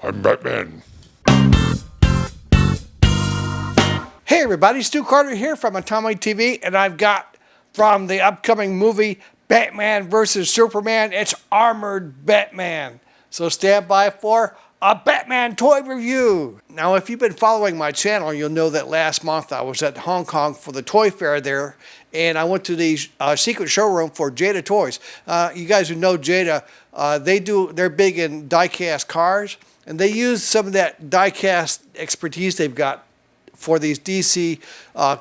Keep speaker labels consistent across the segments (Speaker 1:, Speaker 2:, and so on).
Speaker 1: I'm Batman.
Speaker 2: Hey everybody, Stu Carter here from Atamaii TV, and I've got from the upcoming movie Batman vs. Superman, it's Armored Batman. So stand by for a Batman toy review. Now if you've been following my channel, you'll know that last month I was at Hong Kong for the toy fair there, and I went to the secret showroom for Jada Toys. You guys who know Jada, they're big in diecast cars, and they use some of that diecast expertise they've got for these DC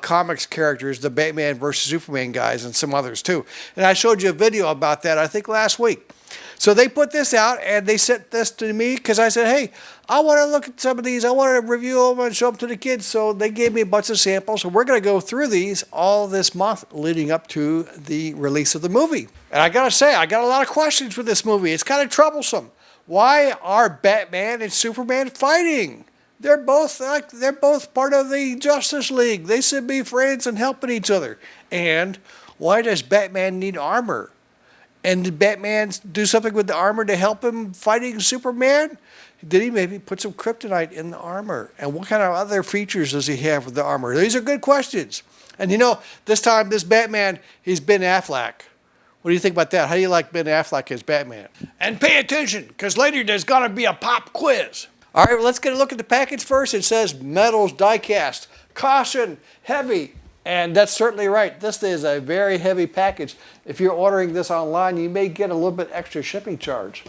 Speaker 2: comics characters, the Batman versus Superman guys and some others too. And I showed you a video about that, I think last week. So they put this out and they sent this to me because I said, hey, I want to look at some of these. I want to review them and show them to the kids. So they gave me a bunch of samples. So we're going to go through these all this month leading up to the release of the movie. And I got to say, I got a lot of questions with this movie. It's kind of troublesome. Why are Batman and Superman fighting? They're both part of the Justice League. They should be friends and helping each other. And why does Batman need armor? And did Batman do something with the armor to help him fighting Superman? Did he maybe put some kryptonite in the armor? And what kind of other features does he have with the armor? These are good questions. And you know, this time, this Batman, he's Ben Affleck. What do you think about that? How do you like Ben Affleck as Batman? And pay attention, because later there's going to be a pop quiz. All right, well, let's get a look at the package first. It says metals diecast. Caution, heavy. And that's certainly right. This is a very heavy package. If you're ordering this online, you may get a little bit extra shipping charge.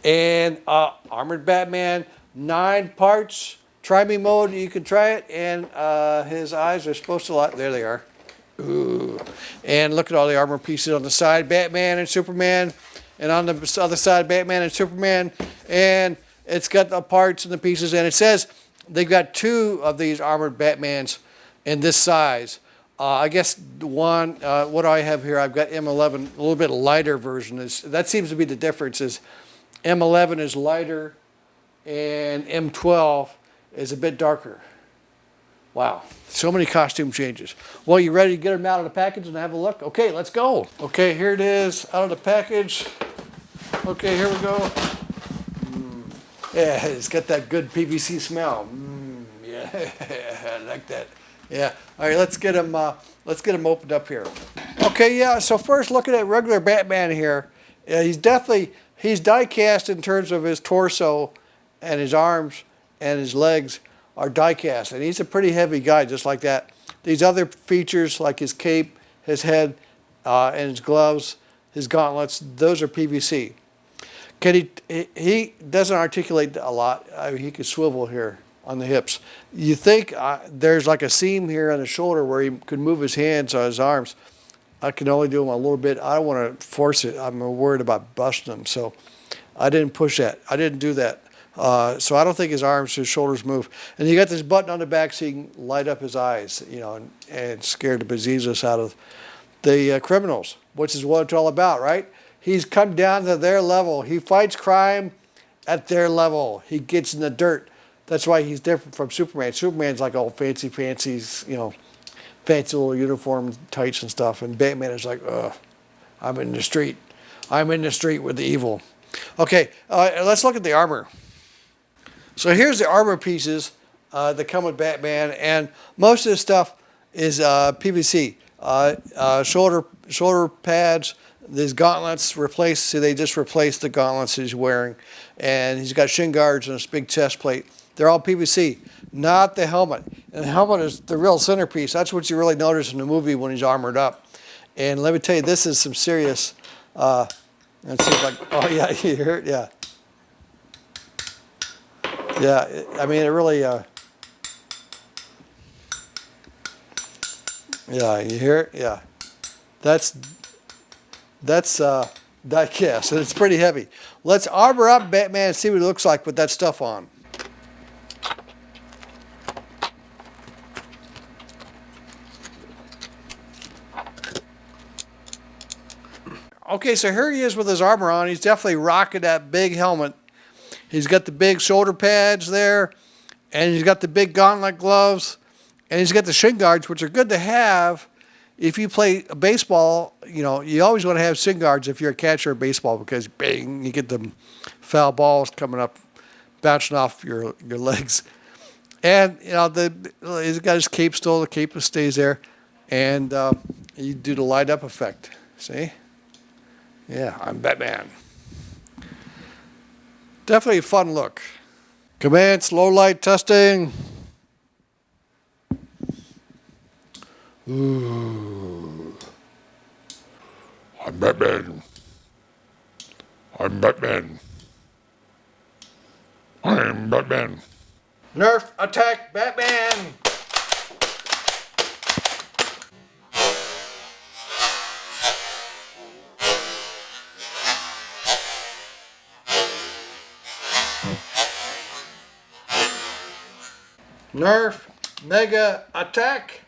Speaker 2: And Armored Batman, 9 parts. Try me mode, you can try it. And his eyes are supposed to light. There they are. Ooh. And look at all the armor pieces on the side. Batman and Superman. And on the other side, Batman and Superman. And it's got the parts and the pieces, and it says they've got 2 of these armored Batmans in this size. I guess one, what do I have here? I've got M11, a little bit lighter version. That seems to be the difference is M11 is lighter and M12 is a bit darker. Wow, so many costume changes. Well, you ready to get them out of the package and have a look? Okay, let's go. Okay, here it is out of the package. Okay, here we go. Yeah, it's got that good PVC smell. Yeah, I like that. Yeah. All right, let's get him opened up here. Okay, yeah. So first, looking at regular Batman here, he's diecast in terms of his torso, and his arms and his legs are diecast, and he's a pretty heavy guy, just like that. These other features, like his cape, his head, and his gloves, his gauntlets, those are PVC. He doesn't articulate a lot. He could swivel here on the hips. You think there's like a seam here on the shoulder where he could move his hands or his arms. I can only do them a little bit. I don't want to force it. I'm worried about busting them. So I didn't push that. I didn't do that. So I don't think his arms, his shoulders move. And you got this button on the back so you can light up his eyes, you know, and scare the bejesus out of the criminals, which is what it's all about, right? He's come down to their level. He fights crime at their level. He gets in the dirt. That's why he's different from Superman. Superman's like all fancy, you know, fancy little uniform tights and stuff. And Batman is like, ugh, I'm in the street. I'm in the street with the evil. Okay, let's look at the armor. So here's the armor pieces that come with Batman. And most of this stuff is PVC. Shoulder pads. These gauntlets they just replaced the gauntlets he's wearing. And he's got shin guards and this big chest plate. They're all PVC, not the helmet. And the helmet is the real centerpiece. That's what you really notice in the movie when he's armored up. And let me tell you, this is some serious, it seems like, oh yeah, you hear it? Yeah. Yeah, I mean, it really, yeah, you hear it? Yeah. That's diecast, and it's pretty heavy. Let's armor up Batman and see what it looks like with that stuff on. Okay, so here he is with his armor on. He's definitely rocking that big helmet. He's got the big shoulder pads there, and he's got the big gauntlet gloves, and he's got the shin guards, which are good to have if you play baseball. You know, you always want to have shin guards if you're a catcher in baseball because, bang, you get them foul balls coming up bouncing off your legs. And you know he's got his cape still. The cape stays there, and you do the light up effect. See? Yeah, I'm Batman. Definitely a fun look. Commence low light testing. Ooh. I'm Batman. I'm Batman. I'm Batman. Nerf attack Batman. Nerf mega attack.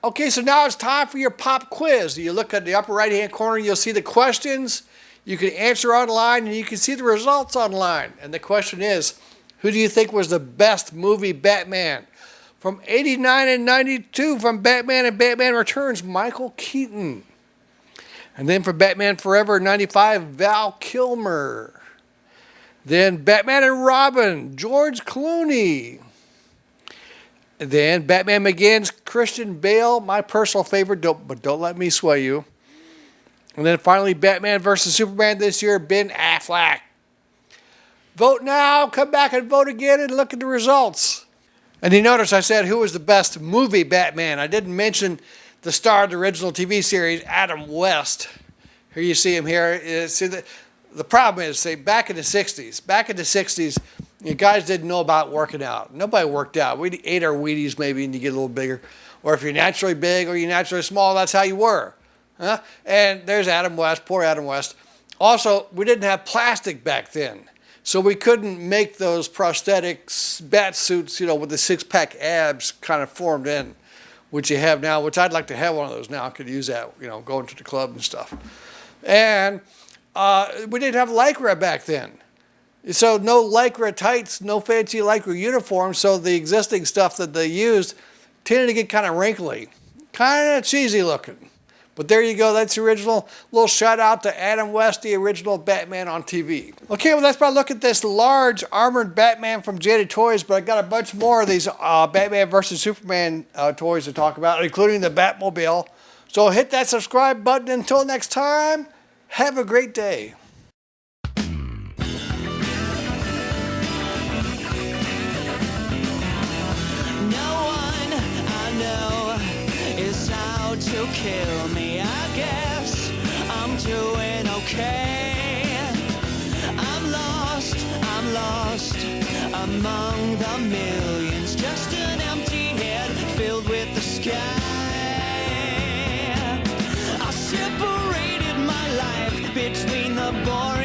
Speaker 2: Okay, so now it's time for your pop quiz. You look at the upper right hand corner, you'll see the questions. You can answer online and you can see the results online. And the question is, who do you think was the best movie Batman? From 89 and 92, from Batman and Batman Returns, Michael Keaton. And then for Batman Forever 95, Val Kilmer. Then Batman and Robin, George Clooney. Then Batman Begins, Christian Bale, my personal favorite, but don't let me sway you. And then finally, Batman versus Superman this year, Ben Affleck. Vote now, come back and vote again and look at the results. And you notice I said who was the best movie Batman. I didn't mention the star of the original TV series, Adam West. Here you see him here. See, the problem is, say, back in the 60s, you guys didn't know about working out. Nobody worked out. We ate our Wheaties maybe and you get a little bigger. Or if you're naturally big or you're naturally small, that's how you were. Huh? And there's Adam West, poor Adam West. Also, we didn't have plastic back then. So we couldn't make those prosthetic bat suits, you know, with the six-pack abs kind of formed in, which you have now, which I'd like to have one of those now. I could use that, you know, going to the club and stuff. And we didn't have Lycra back then. So no Lycra tights, no fancy Lycra uniforms, so the existing stuff that they used tended to get kind of wrinkly, kind of cheesy looking. But there you go, that's the original. Little shout out to Adam West, the original Batman on TV. Okay, well that's about a look at this large armored Batman from Jaded Toys, but I got a bunch more of these Batman versus Superman toys to talk about, including the Batmobile. So hit that subscribe button. Until next time, have a great day.
Speaker 1: To kill me, I guess I'm doing okay. I'm lost among the millions, just an empty head filled with the sky. I separated my life between the boring